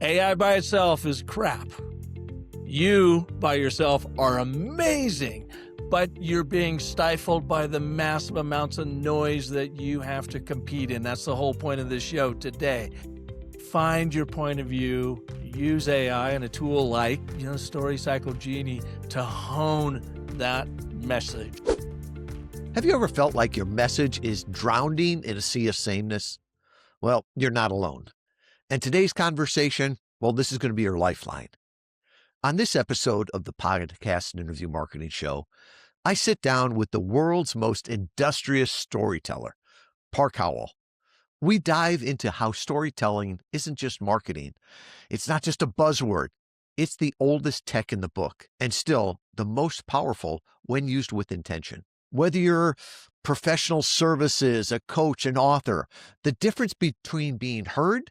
AI by itself is crap. You by yourself are amazing, but you're being stifled by the massive amounts of noise that you have to compete in. That's the whole point of this show today. Find your point of view, use AI and a tool like, Story Cycle Genie to hone that message. Have you ever felt like your message is drowning in a sea of sameness? Well, you're not alone. And today's conversation, this is going to be your lifeline. On this episode of the Podcast and Interview Marketing Show, I sit down with the world's most industrious storyteller, Park Howell. We dive into how storytelling isn't just marketing. It's not just a buzzword. It's the oldest tech in the book, and still the most powerful when used with intention. Whether you're professional services, a coach, an author, the difference between being heard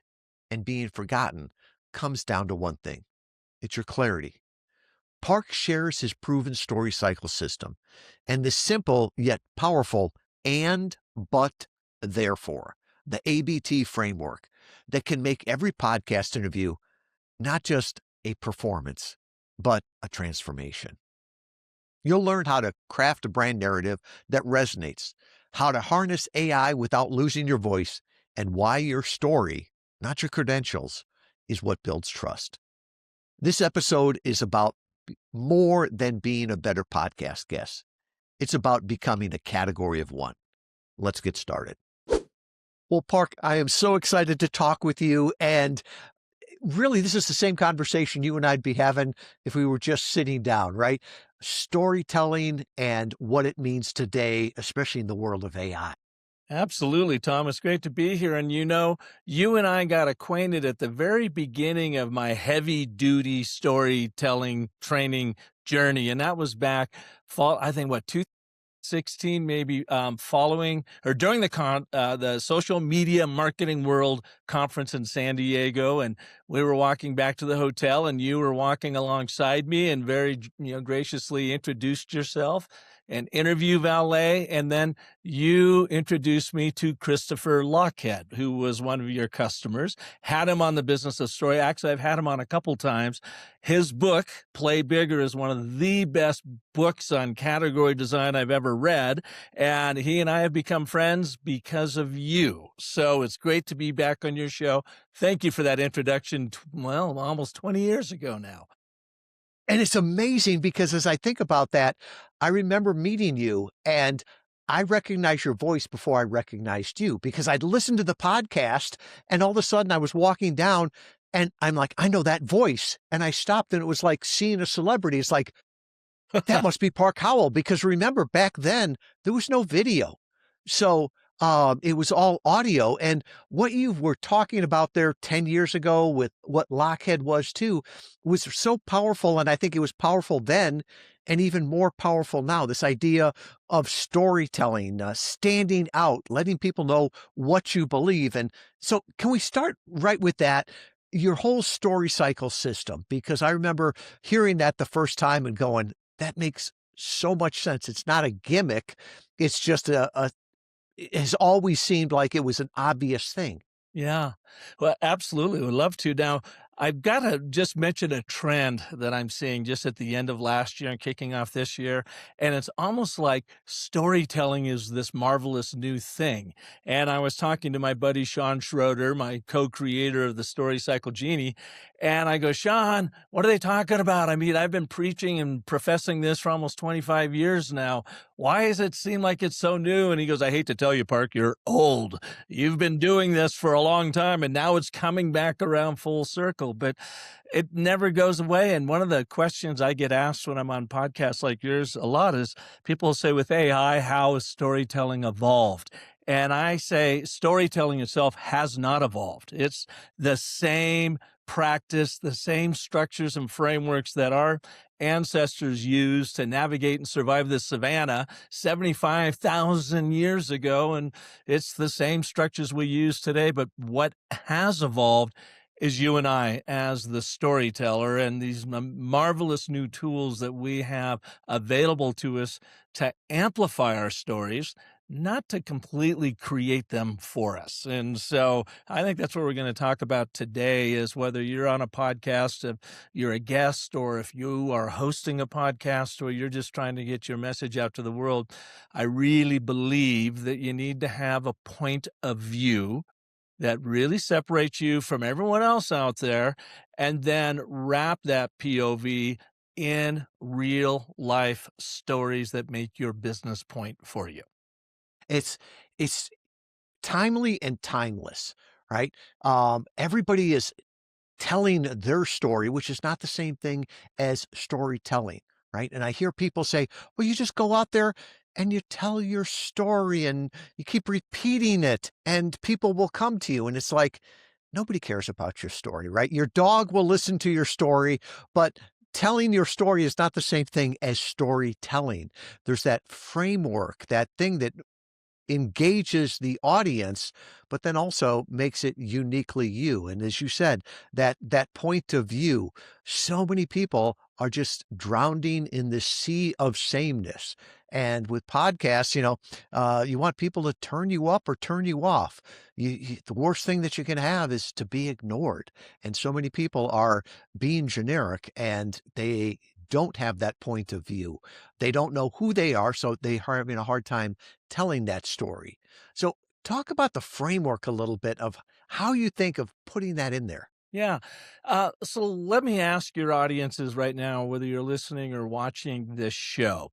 and being forgotten comes down to one thing. It's your clarity. Park shares his proven story cycle system and the simple yet powerful and, but, therefore, the ABT framework that can make every podcast interview not just a performance, but a transformation. You'll learn how to craft a brand narrative that resonates, how to harness AI without losing your voice, and why your story, not your credentials, is what builds trust. This episode is about more than being a better podcast guest. It's about becoming a category of one. Let's get started. Well, Park, I am so excited to talk with you. And really, this is the same conversation you and I'd be having if we were just sitting down, right? Storytelling and what it means today, especially in the world of AI. Absolutely, Tom. It's great to be here. And you and I got acquainted at the very beginning of my heavy-duty storytelling training journey. And that was back fall, I think, 2016, maybe, following or during the Social Media Marketing World Conference in San Diego. And we were walking back to the hotel, and you were walking alongside me and very, graciously introduced yourself and interview Valet. And then you introduced me to Christopher Lochhead, who was one of your customers, had him on the Business of Story. Actually, I've had him on a couple times. His book, Play Bigger, is one of the best books on category design I've ever read. And he and I have become friends because of you. So it's great to be back on your show. Thank you for that introduction, almost 20 years ago now. And it's amazing because as I think about that, I remember meeting you and I recognized your voice before I recognized you because I'd listened to the podcast and all of a sudden I was walking down and I'm like, I know that voice. And I stopped and it was like seeing a celebrity. It's like, that must be Park Howell because remember back then there was no video. So it was all audio. And what you were talking about there 10 years ago with what Lochhead was too was so powerful. And I think it was powerful then and even more powerful now. This idea of storytelling, standing out, letting people know what you believe. And so can we start right with that? Your whole story cycle system, because I remember hearing that the first time and going, that makes so much sense. It's not a gimmick. It's just it has always seemed like it was an obvious thing. Yeah, well, absolutely. Would love to. Now, I've got to just mention a trend that I'm seeing just at the end of last year and kicking off this year. And it's almost like storytelling is this marvelous new thing. And I was talking to my buddy, Sean Schroeder, my co-creator of the Story Cycle Genie. And I go, Sean, what are they talking about? I mean, I've been preaching and professing this for almost 25 years now. Why does it seem like it's so new? And he goes, I hate to tell you, Park, you're old. You've been doing this for a long time, and now it's coming back around full circle, but it never goes away. And one of the questions I get asked when I'm on podcasts like yours a lot is people say with AI, how has storytelling evolved? And I say storytelling itself has not evolved. It's the same practice, the same structures and frameworks that our ancestors used to navigate and survive the savannah 75,000 years ago. And it's the same structures we use today. But what has evolved is you and I as the storyteller and these marvelous new tools that we have available to us to amplify our stories, not to completely create them for us. And so I think that's what we're going to talk about today is whether you're on a podcast, if you're a guest, or if you are hosting a podcast, or you're just trying to get your message out to the world. I really believe that you need to have a point of view that really separates you from everyone else out there, and then wrap that POV in real life stories that make your business point for you. It's it's timely and timeless, right? Everybody is telling their story, which is not the same thing as storytelling, right? And I hear people say, well, you just go out there and you tell your story and you keep repeating it and people will come to you. And it's like, nobody cares about your story, right? Your dog will listen to your story, but telling your story is not the same thing as storytelling. There's that framework, that thing that engages the audience, but then also makes it uniquely you. And as you said, that point of view, so many people are just drowning in the sea of sameness. And with podcasts, you want people to turn you up or turn you off. The worst thing that you can have is to be ignored. And so many people are being generic and they don't have that point of view. They don't know who they are, so they are having a hard time telling that story. So talk about the framework a little bit of how you think of putting that in there. Yeah. So let me ask your audiences right now, whether you're listening or watching this show,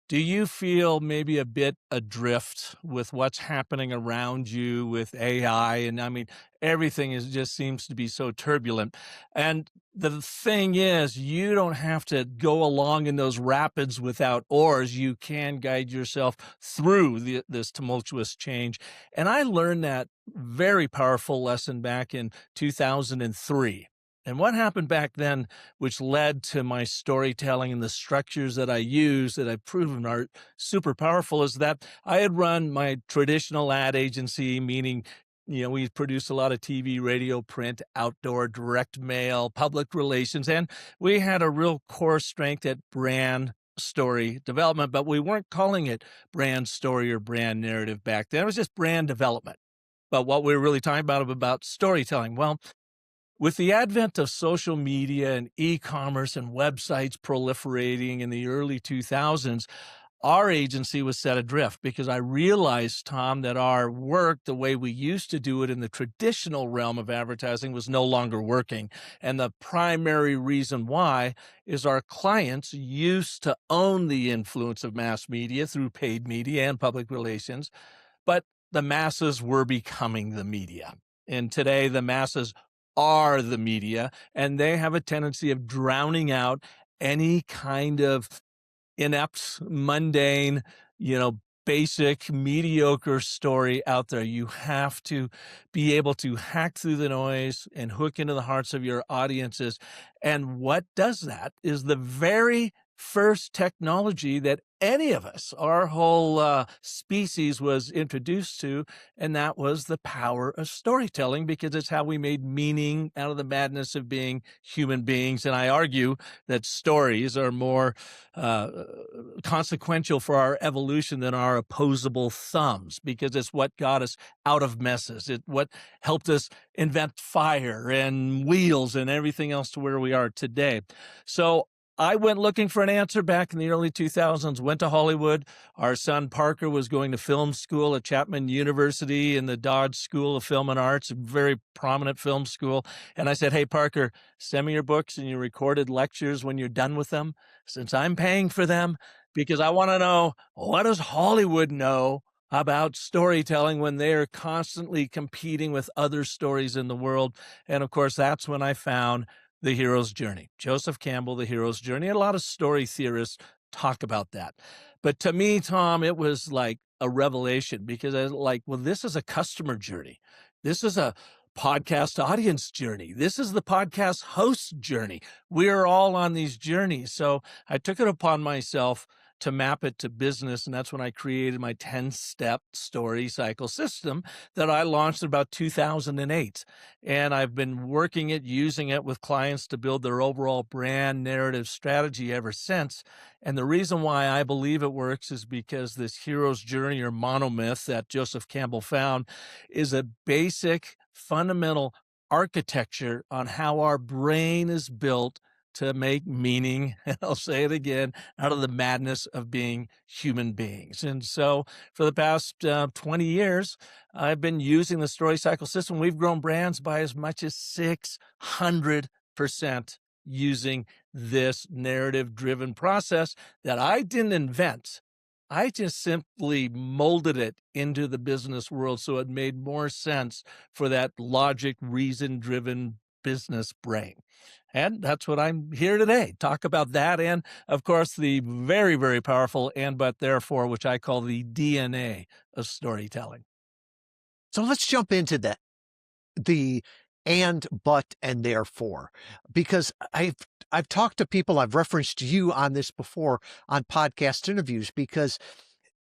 do you feel maybe a bit adrift with what's happening around you with AI? And I mean, everything is just seems to be so turbulent. And the thing is, you don't have to go along in those rapids without oars. You can guide yourself through this tumultuous change. And I learned that very powerful lesson back in 2003. And what happened back then, which led to my storytelling and the structures that I use that I've proven are super powerful, is that I had run my traditional ad agency, meaning, we produce a lot of TV, radio, print, outdoor, direct mail, public relations, and we had a real core strength at brand story development, but we weren't calling it brand story or brand narrative back then. It was just brand development. But what we were really talking about storytelling. Well, with the advent of social media and e-commerce and websites proliferating in the early 2000s, our agency was set adrift because I realized, Tom, that our work, the way we used to do it in the traditional realm of advertising, was no longer working. And the primary reason why is our clients used to own the influence of mass media through paid media and public relations, but the masses were becoming the media. And today, the masses are the media, and they have a tendency of drowning out any kind of inept, mundane, basic, mediocre story out there. You have to be able to hack through the noise and hook into the hearts of your audiences. And what does that is the very first technology that any of us, our whole species was introduced to, and that was the power of storytelling, because it's how we made meaning out of the madness of being human beings. And I argue that stories are more consequential for our evolution than our opposable thumbs, because it's what got us out of messes. It's what helped us invent fire and wheels and everything else to where we are today. So I went looking for an answer back in the early 2000s, went to Hollywood. Our son Parker was going to film school at Chapman University in the Dodge School of Film and Arts, a very prominent film school. And I said, hey, Parker, send me your books and your recorded lectures when you're done with them, since I'm paying for them, because I want to know, what does Hollywood know about storytelling when they're constantly competing with other stories in the world? And of course, that's when I found The Hero's Journey. Joseph Campbell, The Hero's Journey. A lot of story theorists talk about that. But to me, Tom, it was like a revelation, because I was like, well, this is a customer journey. This is a podcast audience journey. This is the podcast host journey. We're all on these journeys. So I took it upon myself to map it to business. And that's when I created my 10-step story cycle system that I launched in about 2008. And I've been working it, using it with clients to build their overall brand narrative strategy ever since. And the reason why I believe it works is because this hero's journey or monomyth that Joseph Campbell found is a basic, fundamental architecture on how our brain is built to make meaning, and I'll say it again, out of the madness of being human beings. And so for the past 20 years, I've been using the story cycle system. We've grown brands by as much as 600% using this narrative-driven process that I didn't invent. I just simply molded it into the business world so it made more sense for that logic, reason-driven business brain. And that's what I'm here today. Talk about that. And of course, the very, very powerful and but therefore, which I call the DNA of storytelling. So let's jump into the and, but, and therefore, because I've talked to people, I've referenced you on this before on podcast interviews, because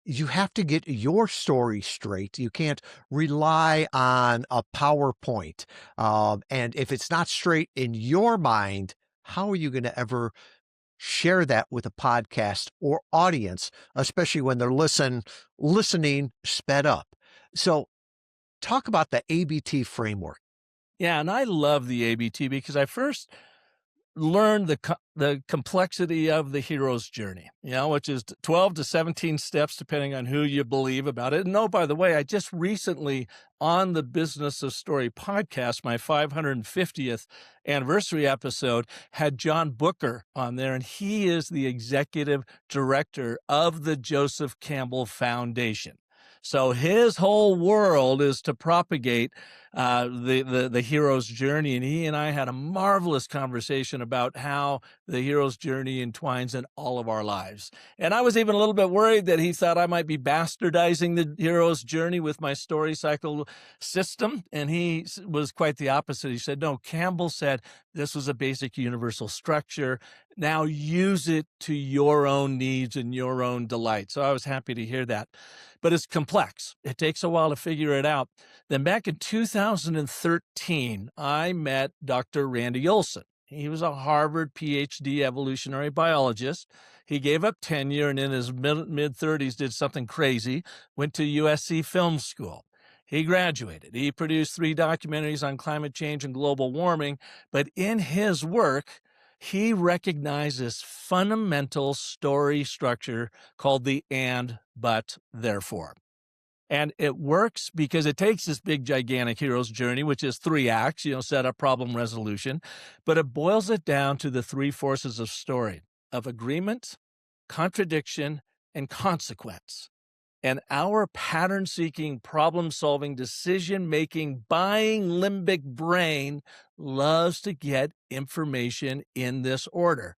you have to get your story straight. You can't rely on a PowerPoint. And if it's not straight in your mind, how are you going to ever share that with a podcast or audience, especially when they're listening sped up? So talk about the ABT framework. Yeah, and I love the ABT because I first learn the complexity of the hero's journey, which is 12 to 17 steps, depending on who you believe about it. And oh, by the way, I just recently on the Business of Story podcast, my 550th anniversary episode, had John Booker on there, and he is the executive director of the Joseph Campbell Foundation. So his whole world is to propagate the hero's journey. And he and I had a marvelous conversation about how the hero's journey entwines in all of our lives. And I was even a little bit worried that he thought I might be bastardizing the hero's journey with my story cycle system. And he was quite the opposite. He said, no, Campbell said this was a basic universal structure. Now use it to your own needs and your own delight. So I was happy to hear that. But it's complex. It takes a while to figure it out. Then back in 2013, I met Dr. Randy Olson. He was a Harvard PhD evolutionary biologist. He gave up tenure and in his mid-30s did something crazy, went to USC Film School. He graduated. He produced 3 documentaries on climate change and global warming. But in his work, he recognized this fundamental story structure called the and, but, therefore. And it works because it takes this big, gigantic hero's journey, which is 3 acts, setup, problem, resolution, but it boils it down to the 3 forces of story, of agreement, contradiction, and consequence. And our pattern-seeking, problem-solving, decision-making, buying limbic brain loves to get information in this order.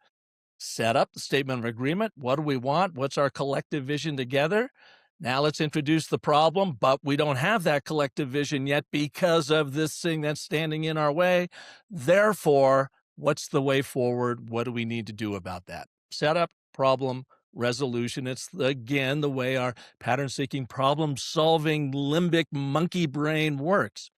Set up the statement of agreement. What do we want? What's our collective vision together? Now let's introduce the problem, but we don't have that collective vision yet because of this thing that's standing in our way. Therefore, what's the way forward? What do we need to do about that? Setup, problem, resolution. It's, again, the way our pattern-seeking, problem-solving, limbic monkey brain works.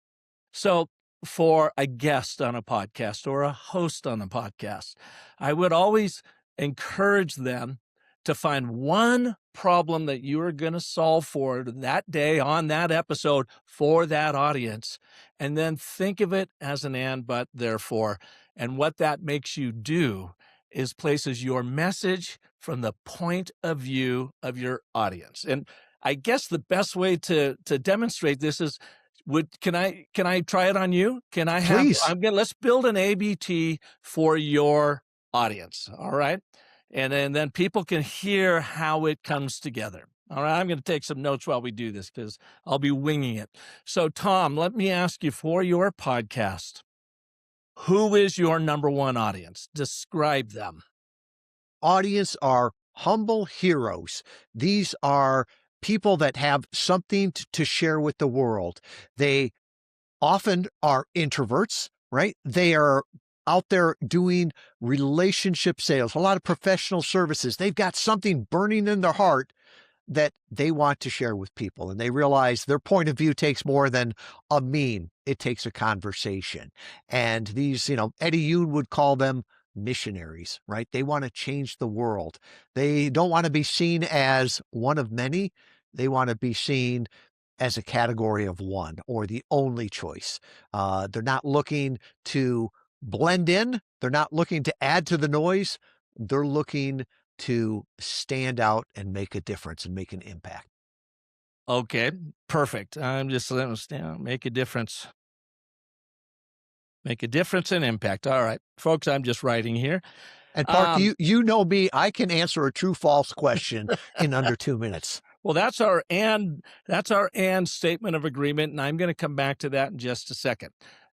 So for a guest on a podcast or a host on a podcast, I would always encourage them to find one problem that you are going to solve for that day on that episode for that audience, and then think of it as an and, but, therefore. And what that makes you do is places your message from the point of view of your audience. And I guess the best way to demonstrate this is, can I try it on you? Can I have? Please. Let's build an ABT for your audience. All right. And then people can hear how it comes together. All right, I'm going to take some notes while we do this because I'll be winging it. So, Tom, let me ask you, for your podcast, who is your number one audience? Describe them. Audience are humble heroes. These are people that have something to share with the world. They often are introverts, right? They are out there doing relationship sales, a lot of professional services. They've got something burning in their heart that they want to share with people. And they realize their point of view takes more than a meme. It takes a conversation. And these, Eddie Yoon would call them missionaries, right? They want to change the world. They don't want to be seen as one of many. They want to be seen as a category of one or the only choice. They're not looking to blend in. They're not looking to add to the noise. They're looking to stand out and make a difference and make an impact. Okay, perfect. I'm just make a difference. Make a difference and impact. All right, folks, I'm just writing here. And Park, you know me, I can answer a true false question in under 2 minutes. Well, that's our and statement of agreement, and I'm going to come back to that in just a second.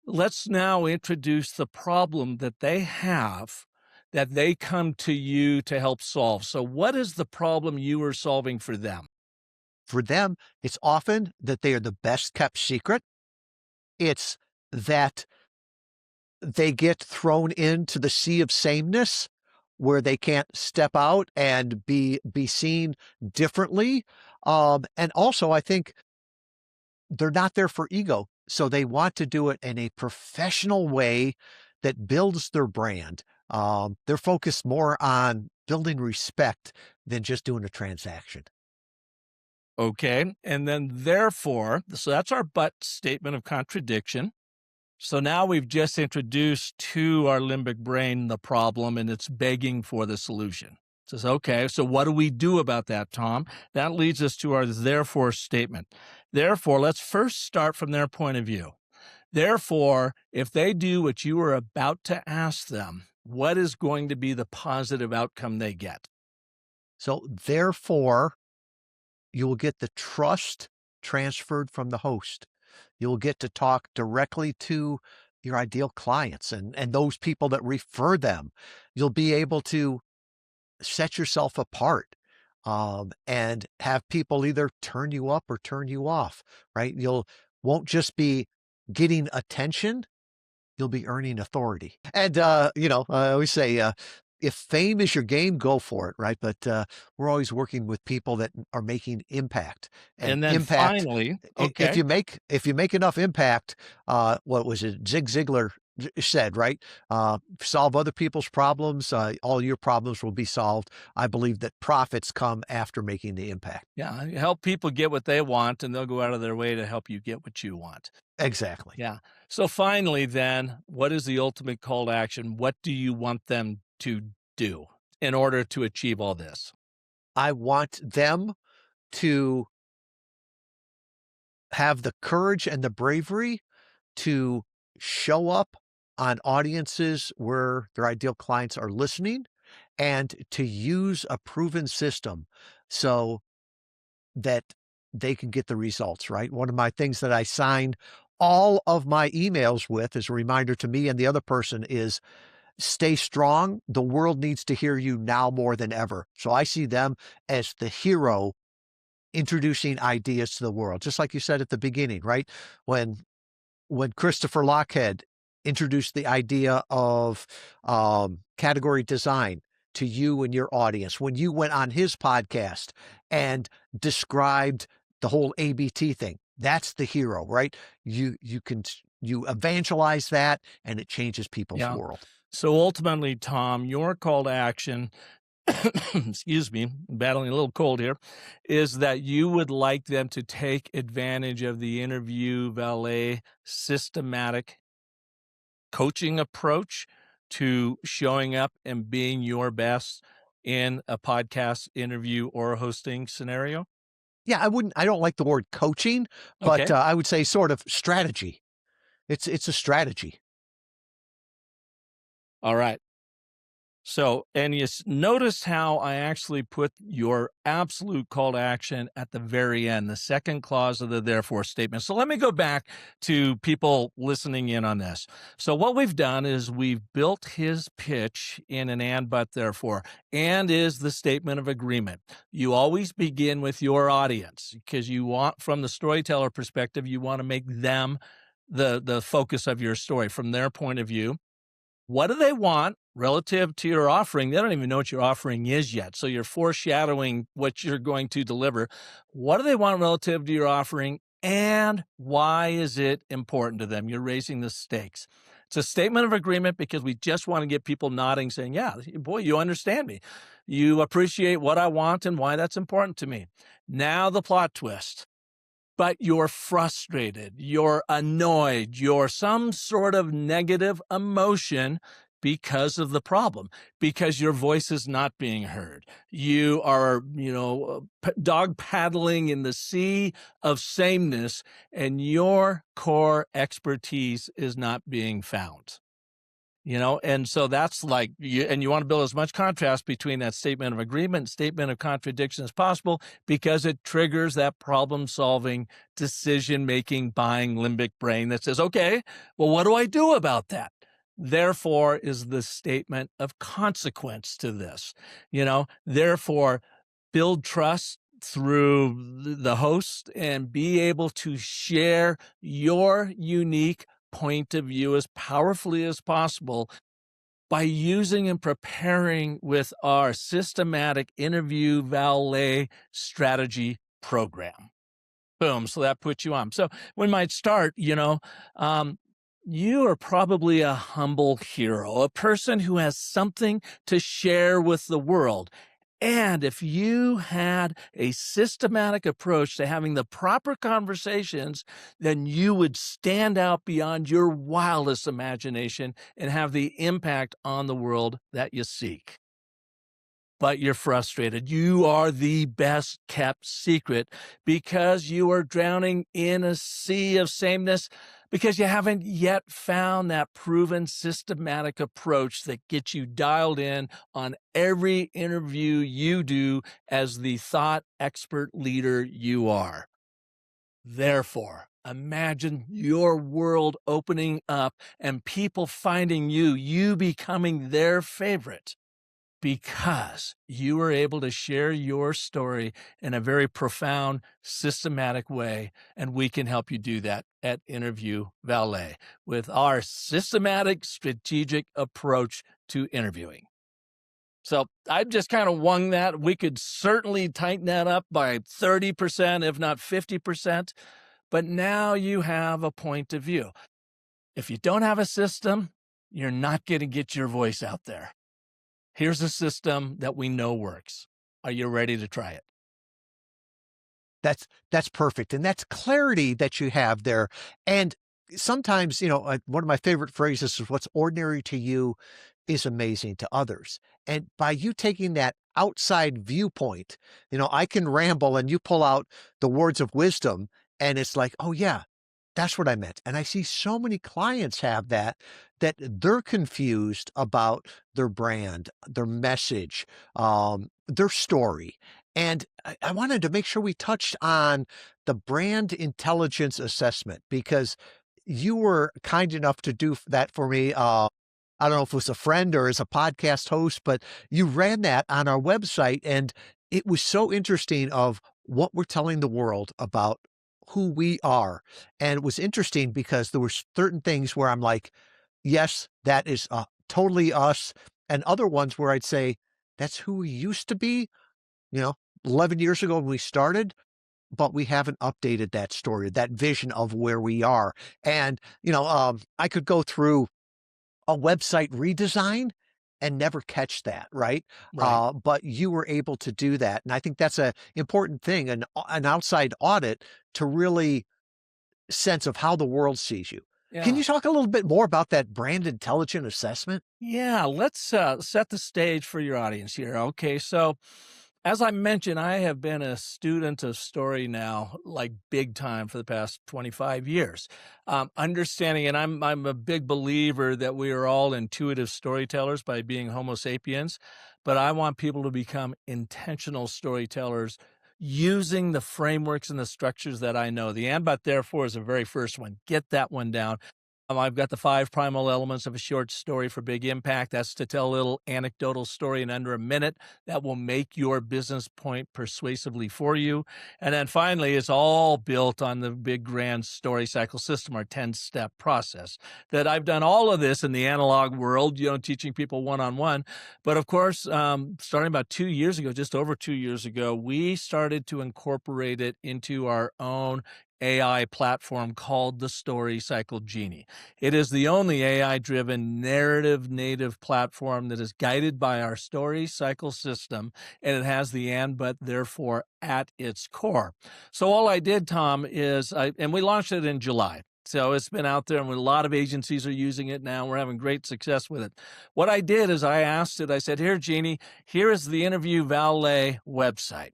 Let's now introduce the problem that they have that they come to you to help solve. So what is the problem you are solving for them? For them, it's often that they are the best kept secret. It's that they get thrown into the sea of sameness where they can't step out and be seen differently. And also, I think they're not there for ego. So they want to do it in a professional way that builds their brand. They're focused more on building respect than just doing a transaction. Okay. And then therefore, so that's our but statement of contradiction. So now we've just introduced to our limbic brain the problem, and it's begging for the solution. It says, okay, so what do we do about that, Tom? That leads us to our therefore statement. Therefore, let's first start from their point of view. Therefore, if they do what you are about to ask them, what is going to be the positive outcome they get? So therefore, you will get the trust transferred from the host. You'll get to talk directly to your ideal clients and those people that refer them. You'll be able to set yourself apart and have people either turn you up or turn you off, right? Won't just be getting attention, you'll be earning authority. And, I always say, if fame is your game, go for it, right? But we're always working with people that are making impact. And then impact, finally, if okay, you make enough impact, what was it? Zig Ziglar said, right? Solve other people's problems. All your problems will be solved. I believe that profits come after making the impact. yeah, help people get what they want, and they'll go out of their way to help you get what you want. Exactly. Yeah. So finally, then, what is the ultimate call to action? What do you want them to do in order to achieve all this? I want them to have the courage and the bravery to show up on audiences where their ideal clients are listening and to use a proven system so that they can get the results, right? One of my things that I sign all of my emails with as a reminder to me and the other person is stay strong. The world needs to hear you now more than ever. So I see them as the hero introducing ideas to the world, just like you said at the beginning, right? When Christopher Lochhead introduced the idea of category design to you and your audience, when you went on his podcast and described the whole ABT thing, that's the hero, right? You evangelize that and it changes people's world. So ultimately, Tom, your call to action, excuse me, battling a little cold here, is that you would like them to take advantage of the interview valet systematic coaching approach to showing up and being your best in a podcast interview or a hosting scenario? Yeah, I don't like the word coaching, but Okay. I would say sort of strategy. It's a strategy. All right. So, and you notice how I actually put your absolute call to action at the very end, the second clause of the therefore statement. So let me go back to people listening in on this. So what we've done is we've built his pitch in an and, but, therefore, and is the statement of agreement. You always begin with your audience because you want, from the storyteller perspective, you want to make them the focus of your story from their point of view. What do they want relative to your offering? They don't even know what your offering is yet. So you're foreshadowing what you're going to deliver. What do they want relative to your offering? And why is it important to them? You're raising the stakes. It's a statement of agreement because we just want to get people nodding, saying, yeah, boy, you understand me. You appreciate what I want and why that's important to me. Now the plot twist. But you're frustrated, you're annoyed, you're some sort of negative emotion because of the problem, because your voice is not being heard. You are, dog paddling in the sea of sameness, and your core expertise is not being found. And so that's like you want to build as much contrast between that statement of agreement, statement of contradiction as possible, because it triggers that problem solving, decision making, buying limbic brain that says, okay, well, what do I do about that? Therefore is the statement of consequence to this. Therefore, build trust through the host and be able to share your unique point of view as powerfully as possible by using and preparing with our systematic interview valet strategy program. Boom. So that puts you on. So we might start, you are probably a humble hero, a person who has something to share with the world. And if you had a systematic approach to having the proper conversations, then you would stand out beyond your wildest imagination and have the impact on the world that you seek. But you're frustrated. You are the best kept secret because you are drowning in a sea of sameness, because you haven't yet found that proven systematic approach that gets you dialed in on every interview you do as the thought expert leader you are. Therefore, imagine your world opening up and people finding you becoming their favorite, because you were able to share your story in a very profound, systematic way. And we can help you do that at Interview Valet with our systematic, strategic approach to interviewing. So I've just kind of wung that. We could certainly tighten that up by 30%, if not 50%. But now you have a point of view. If you don't have a system, you're not going to get your voice out there. Here's a system that we know works. Are you ready to try it? That's perfect. And that's clarity that you have there. And sometimes, one of my favorite phrases is what's ordinary to you is amazing to others. And by you taking that outside viewpoint, I can ramble and you pull out the words of wisdom and it's like, oh yeah, that's what I meant. And I see so many clients have that they're confused about their brand, their message, their story. And I wanted to make sure we touched on the brand intelligence assessment because you were kind enough to do that for me. I don't know if it was a friend or as a podcast host, but you ran that on our website. And it was so interesting of what we're telling the world about who we are. And it was interesting because there were certain things where I'm like, yes, that is totally us. And other ones where I'd say, that's who we used to be, you know, 11 years ago when we started, but we haven't updated that story, that vision of where we are. And, I could go through a website redesign and never catch that, right? Right. But you were able to do that. And I think that's a important thing, an outside audit to really sense of how the world sees you. Can Yeah. you talk a little bit more about that brand intelligent assessment? Yeah. Let's set the stage for your audience here. Okay. So, as I mentioned, I have been a student of story now, like big time for the past 25 years. Understanding, and I'm a big believer that we are all intuitive storytellers by being Homo sapiens, but I want people to become intentional storytellers using the frameworks and the structures that I know. The and, but, therefore is the very first one. Get that one down. I've got the 5 primal elements of a short story for big impact. That's to tell a little anecdotal story in under a minute that will make your business point persuasively for you. And then finally, it's all built on the big grand story cycle system, our 10-step process. That I've done all of this in the analog world, teaching people one-on-one. But of course, starting about 2 years ago, just over 2 years ago, we started to incorporate it into our own AI platform called the Story Cycle Genie. It is the only AI-driven narrative native platform that is guided by our story cycle system, and it has the and, but, therefore at its core. So all I did, Tom, and we launched it in July. So it's been out there, and a lot of agencies are using it now. We're having great success with it. What I did is I asked it, I said, here, Genie, here is the Interview Valet website.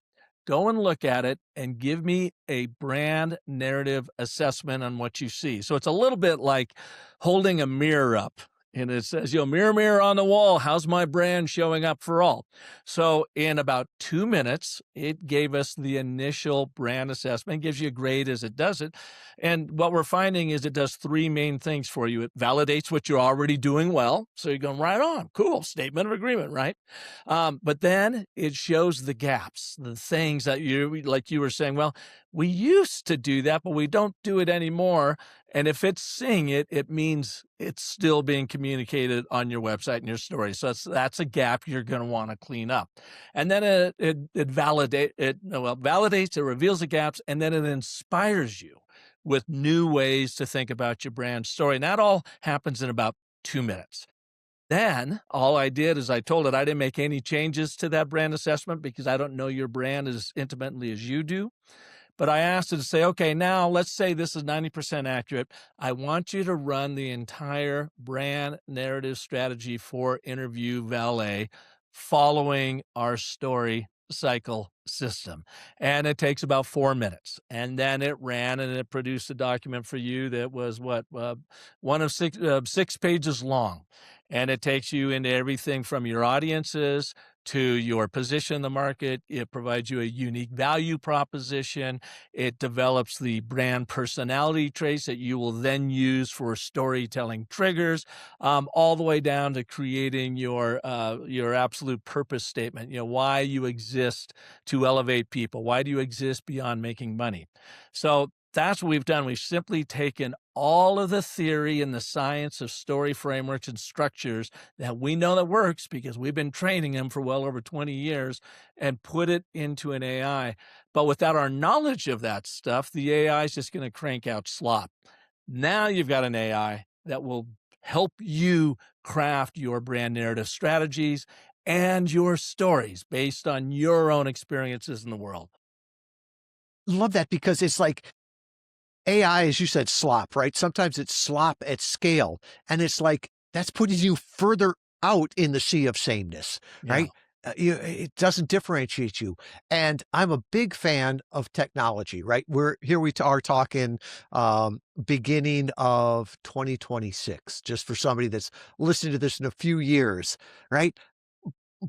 Go and look at it and give me a brand narrative assessment on what you see. So it's a little bit like holding a mirror up. And it says, mirror, mirror on the wall, how's my brand showing up for all? So in about 2 minutes, it gave us the initial brand assessment, gives you a grade as it does it. And what we're finding is it does 3 main things for you. It validates what you're already doing well. So you're going, right on, cool, statement of agreement, right? But then it shows the gaps, the things that like you were saying, well, we used to do that, but we don't do it anymore. And if it's seeing it, it means it's still being communicated on your website and your story. So that's a gap you're going to want to clean up. And then it validates, it reveals the gaps, and then it inspires you with new ways to think about your brand story. And that all happens in about 2 minutes. Then all I did is I told it I didn't make any changes to that brand assessment because I don't know your brand as intimately as you do. But I asked it to say, okay, now let's say this is 90% accurate. I want you to run the entire brand narrative strategy for Interview Valet following our story cycle system. And it takes about 4 minutes. And then it ran and it produced a document for you that was one of 6 pages long. And it takes you into everything from your audiences to your position in the market. It provides you a unique value proposition. It develops the brand personality traits that you will then use for storytelling triggers, all the way down to creating your absolute purpose statement. Why you exist to elevate people. Why do you exist beyond making money? So that's what we've done. We've simply taken all of the theory and the science of story frameworks and structures that we know that works because we've been training them for well over 20 years and put it into an AI. But without our knowledge of that stuff, the AI is just going to crank out slop. Now you've got an AI that will help you craft your brand narrative strategies and your stories based on your own experiences in the world. Love that because it's like AI, as you said, slop, right? Sometimes it's slop at scale. And it's like, that's putting you further out in the sea of sameness, right? It doesn't differentiate you. And I'm a big fan of technology, right? We are talking beginning of 2026, just for somebody that's listening to this in a few years, right?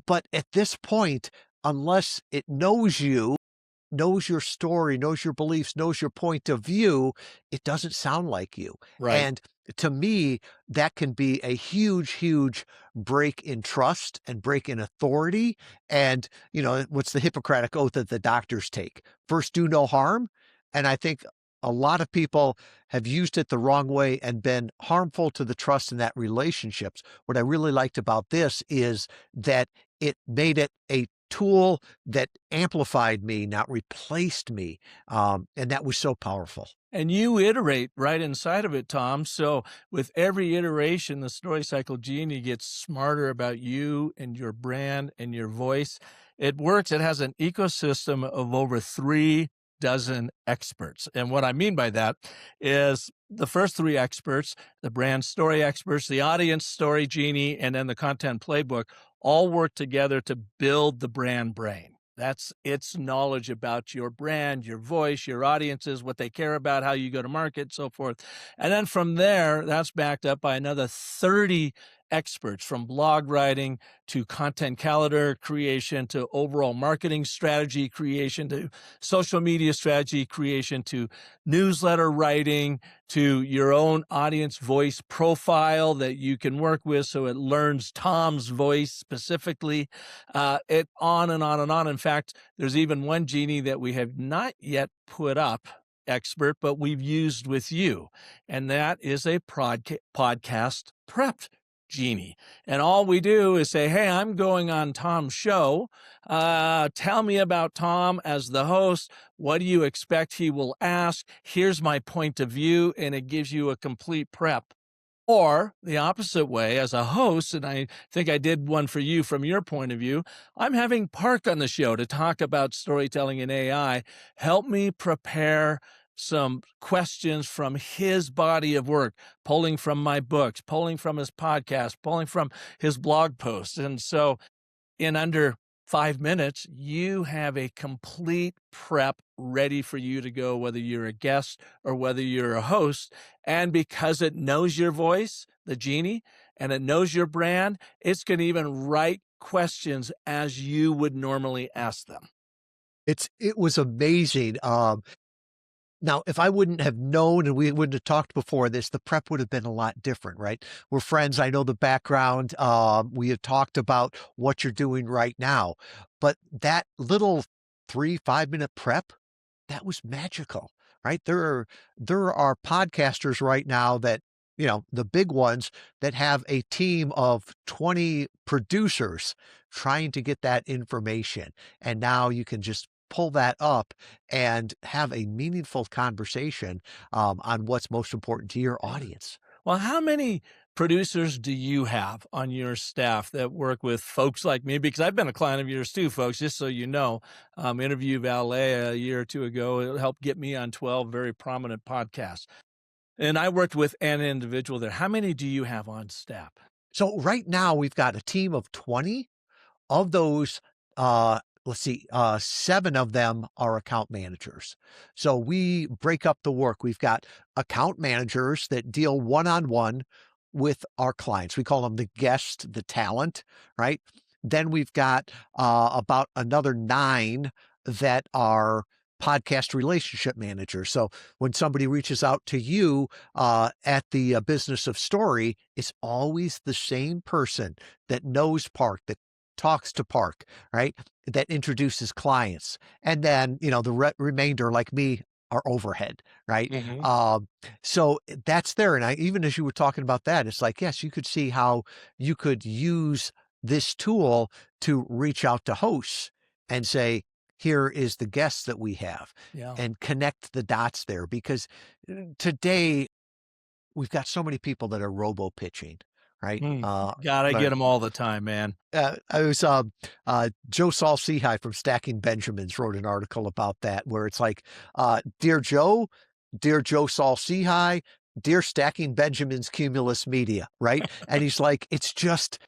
But at this point, unless it knows you, knows your story, knows your beliefs, knows your point of view, it doesn't sound like you. Right. And to me, that can be a huge, huge break in trust and break in authority. And, what's the Hippocratic oath that the doctors take? First, do no harm. And I think a lot of people have used it the wrong way and been harmful to the trust in that relationships. What I really liked about this is that it made it a tool that amplified me, not replaced me. And that was so powerful. And you iterate right inside of it, Tom. So with every iteration, the Story Cycle Genie gets smarter about you and your brand and your voice. It works. It has an ecosystem of over 3 dozen experts. And what I mean by that is the first 3 experts, the brand story experts, the audience story genie, and then the content playbook all work together to build the brand brain. That's its knowledge about your brand, your voice, your audiences, what they care about, how you go to market, so forth. And then from there, that's backed up by another 30 experts, from blog writing to content calendar creation to overall marketing strategy creation to social media strategy creation to newsletter writing to your own audience voice profile that you can work with so it learns Tom's voice specifically, it on and on and on. In fact, there's even one genie that we have not yet put up, expert, but we've used with you, and that is a podcast prep genie. And all we do is say, hey, I'm going on Tom's show. Tell me about Tom as the host. What do you expect he will ask? Here's my point of view. And it gives you a complete prep. Or the opposite way, as a host, and I think I did one for you from your point of view, I'm having Park on the show to talk about storytelling and AI. Help me prepare some questions from his body of work, pulling from my books, pulling from his podcast, pulling from his blog posts. And so in under 5 minutes, you have a complete prep ready for you to go, whether you're a guest or whether you're a host. And because it knows your voice, the genie, and it knows your brand, it's going to even write questions as you would normally ask them. It was amazing. Now, if I wouldn't have known and we wouldn't have talked before this, the prep would have been a lot different, right? We're friends. I know the background. We had talked about what you're doing right now, but that little 3-5 minute prep, that was magical, right? There are podcasters right now that, the big ones that have a team of 20 producers trying to get that information. And now you can just pull that up and have a meaningful conversation on what's most important to your audience. Well, how many producers do you have on your staff that work with folks like me? Because I've been a client of yours too, folks, just so you know. Interview Valet a year or two ago. It helped get me on 12 very prominent podcasts. And I worked with an individual there. How many do you have on staff? So right now we've got a team of 20. Of those, let's see, 7 of them are account managers. So we break up the work. We've got account managers that deal one-on-one with our clients. We call them the guest, the talent, right? Then we've got about another 9 that are podcast relationship managers. So when somebody reaches out to you at the Business of Story, it's always the same person that knows Park, that talks to Park, right? That introduces clients. And then, the remainder, like me, are overhead, right? Mm-hmm. So that's there. And even as you were talking about that, it's like, yes, you could see how you could use this tool to reach out to hosts and say, here is the guest that we have, Yeah. and connect the dots there. Because today we've got so many people that are robo pitching, right? God, I get But them all the time, man. I was Joe Saul-Sehy from Stacking Benjamins wrote an article about that, where it's like, dear Joe Saul-Sehy, dear Stacking Benjamins Cumulus Media, right? And he's like, it's just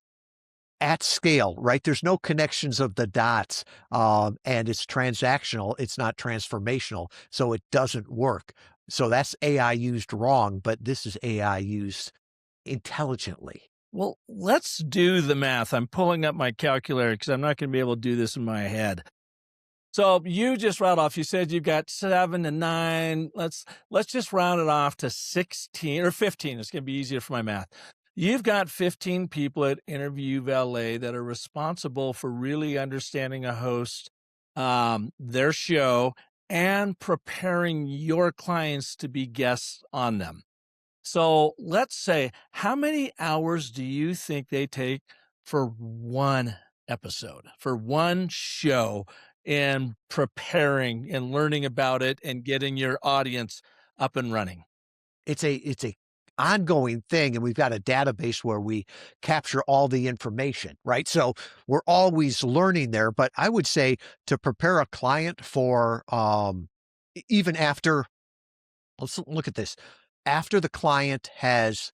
at scale, right? There's no connections of the dots, and it's transactional. It's not transformational, so it doesn't work. So that's AI used wrong, but this is AI used intelligently. Well, let's do the math. I'm pulling up my calculator because I'm not going to be able to do this in my head. So you just round off. You said you've got 7 to 9. Let's just round it off to 16 or 15. It's going to be easier for my math. You've got 15 people at Interview Valet that are responsible for really understanding a host, their show, and preparing your clients to be guests on them. So let's say, how many hours do you think they take for one episode, for one show, in preparing and learning about it and getting your audience up and running? It's a ongoing thing, and we've got a database where we capture all the information, right? So we're always learning there. But I would say to prepare a client for even after, let's look at this, after the client has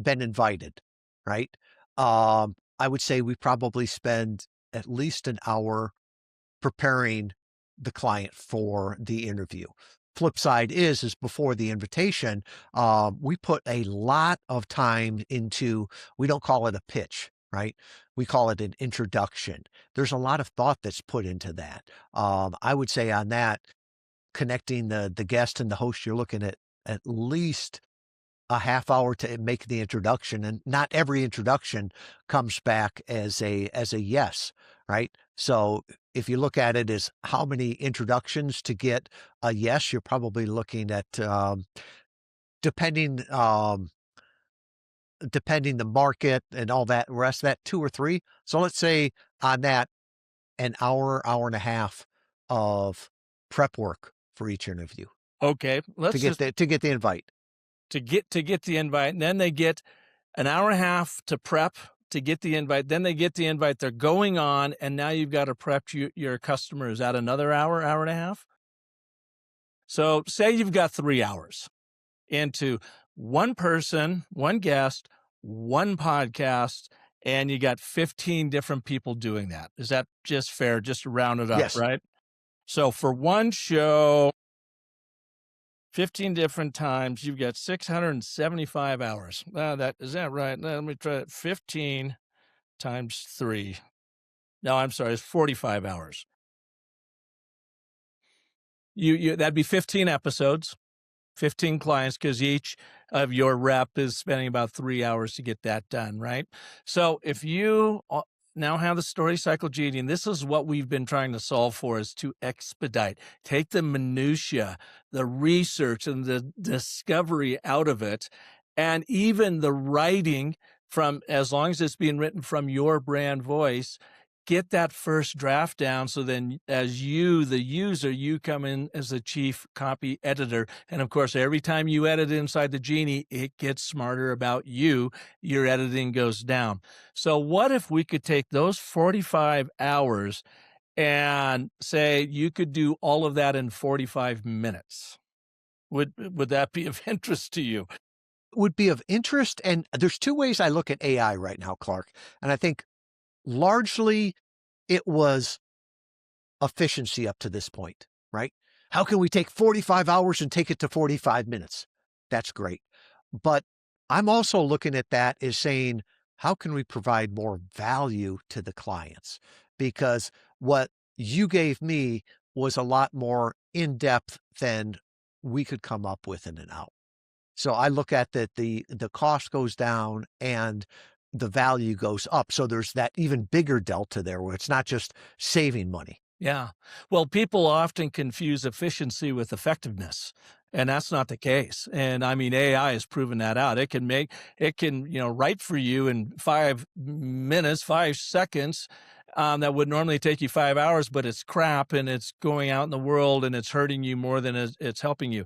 been invited, right? I would say we probably spend at least an hour preparing the client for the interview. Flip side is before the invitation, we put a lot of time into, we don't call it a pitch, right? We call it an introduction. There's a lot of thought that's put into that. I would say on that, connecting the guest and the host, you're looking at least a half hour to make the introduction, and not every introduction comes back as a yes, right? So if you look at it as how many introductions to get a yes, you're probably looking at depending depending the market and all that rest of that, 2 or 3. So let's say on that, an hour, hour and a half of prep work for each interview Okay, let's just to get the invite. to get the invite, and then they get an hour and a half to prep to get the invite. Then they get the invite. They're going on, and now you've got to prep your customer. Is that another hour, hour and a half? So say you've got 3 hours into one person, one guest, one podcast, and you got 15 different people doing that. Is that just fair? Just to round it up, Yes. right? So for one show, 15 different times, you've got 675 hours. Is that right? Let me try it. 15 times 3. No, I'm sorry, it's 45 hours. That'd be 15 episodes, 15 clients, because each of your rep is spending about 3 hours to get that done, right? So if you now have the Story Cycle Genie, and this is what we've been trying to solve for, is to expedite, take the minutia, the research and the discovery out of it, and even the writing from, as long as it's being written from your brand voice, get that first draft down. So then as you, the user, you come in as the chief copy editor. And of course, every time you edit inside the Genie, it gets smarter about you. Your editing goes down. So what if we could take those 45 hours and say you could do all of that in 45 minutes? Would that be of interest to you? Would be of interest. And there's 2 ways I look at AI right now, Clark. And I think largely it was efficiency up to this point, right? How can we take 45 hours and take it to 45 minutes? That's great. But I'm also looking at that as saying, how can we provide more value to the clients? Because what you gave me was a lot more in depth than we could come up with in and out. So I look at that the cost goes down and the value goes up. So there's that even bigger delta there where it's not just saving money. Yeah. Well, people often confuse efficiency with effectiveness, and that's not the case. And I mean, AI has proven that out. It can write for you in 5 minutes, 5 seconds. That would normally take you 5 hours, but it's crap and it's going out in the world and it's hurting you more than it's helping you.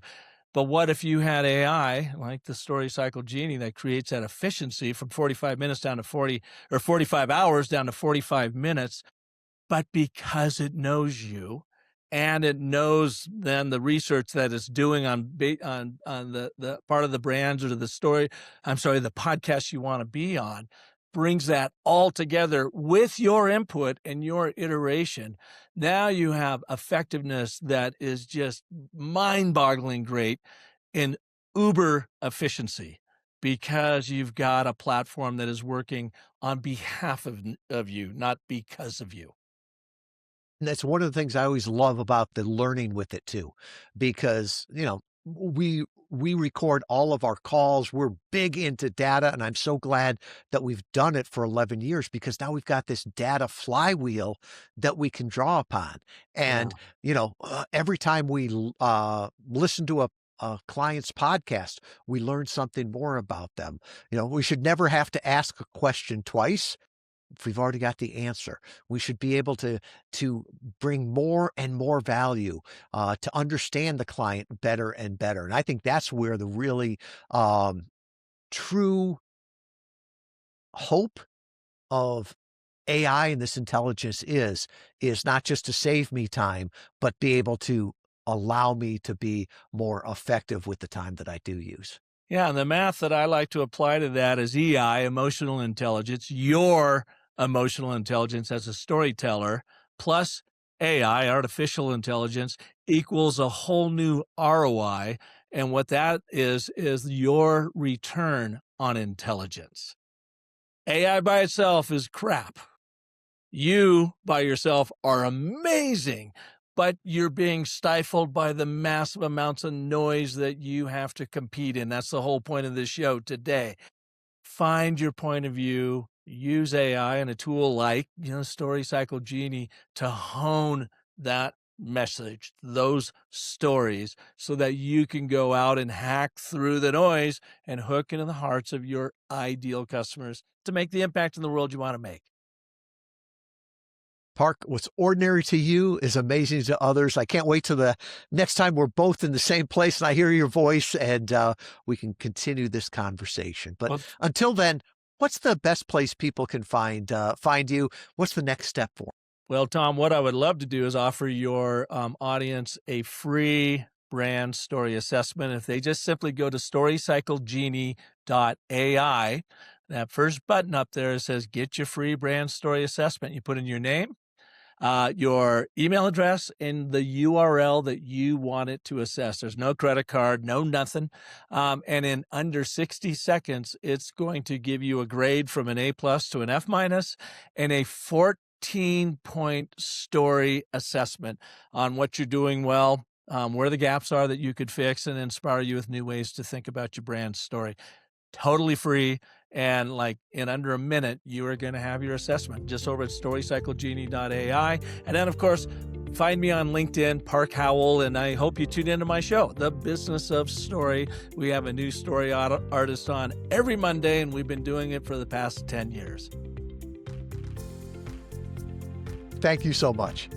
But what if you had AI like the Story Cycle Genie that creates that efficiency from 45 minutes down to 40, or 45 hours down to 45 minutes? But because it knows you, and it knows then the research that it's doing on the part of the brands or the podcast you want to be on, brings that all together with your input and your iteration. Now you have effectiveness that is just mind-boggling great in uber efficiency, because you've got a platform that is working on behalf of you, not because of you. And that's one of the things I always love about the learning with it too, because, we record all of our calls. We're big into data, and I'm so glad that we've done it for 11 years, because now we've got this data flywheel that we can draw upon. Yeah. And, every time we listen to a client's podcast, we learn something more about them. We should never have to ask a question twice if we've already got the answer. We should be able to bring more and more value, to understand the client better and better. And I think that's where the really true hope of AI and this intelligence is not just to save me time, but be able to allow me to be more effective with the time that I do use. Yeah, and the math that I like to apply to that is EI, emotional intelligence, your emotional intelligence as a storyteller, plus AI, artificial intelligence, equals a whole new ROI. And what that is your return on intelligence. AI by itself is crap. You by yourself are amazing, but you're being stifled by the massive amounts of noise that you have to compete in. That's the whole point of this show today. Find your point of view, use AI and a tool like, Story Cycle Genie to hone that message, those stories, so that you can go out and hack through the noise and hook into the hearts of your ideal customers to make the impact in the world you want to make. Park, what's ordinary to you is amazing to others. I can't wait till the next time we're both in the same place and I hear your voice and we can continue this conversation. But until then, what's the best place people can find you? What's the next step for? Well, Tom, what I would love to do is offer your audience a free brand story assessment. If they just simply go to storycyclegenie.ai, that first button up there says, get your free brand story assessment. You put in your name, your email address, and the URL that you want it to assess. There's no credit card, no nothing. And in under 60 seconds, it's going to give you a grade from an A+ to an F- and a 14-point story assessment on what you're doing well, where the gaps are that you could fix, and inspire you with new ways to think about your brand story. Totally free. And like in under a minute, you are going to have your assessment just over at storycyclegenie.ai. And then, of course, find me on LinkedIn, Park Howell, and I hope you tune into my show, The Business of Story. We have a new story artist on every Monday, and we've been doing it for the past 10 years. Thank you so much.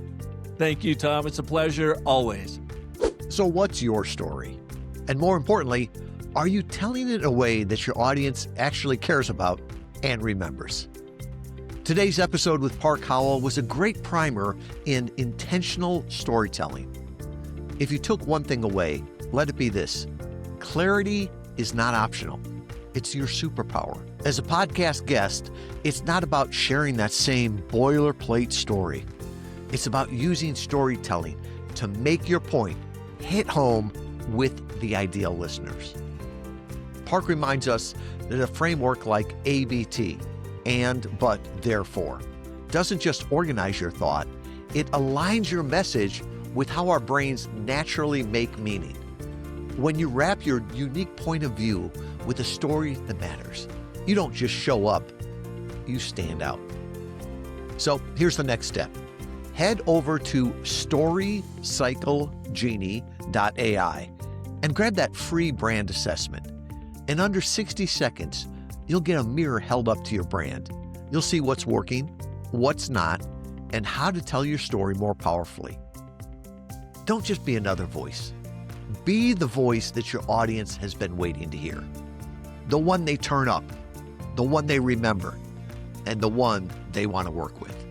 Thank you, Tom. It's a pleasure always. So what's your story? And more importantly, are you telling it in a way that your audience actually cares about and remembers? Today's episode with Park Howell was a great primer in intentional storytelling. If you took one thing away, let it be this: clarity is not optional. It's your superpower. As a podcast guest, it's not about sharing that same boilerplate story. It's about using storytelling to make your point hit home with the ideal listeners. Park reminds us that a framework like ABT, and, but, therefore, doesn't just organize your thought, it aligns your message with how our brains naturally make meaning. When you wrap your unique point of view with a story that matters, you don't just show up, you stand out. So here's the next step. Head over to storycyclegenie.ai and grab that free brand assessment. In under 60 seconds, you'll get a mirror held up to your brand. You'll see what's working, what's not, and how to tell your story more powerfully. Don't just be another voice. Be the voice that your audience has been waiting to hear. The one they turn up, the one they remember, and the one they want to work with.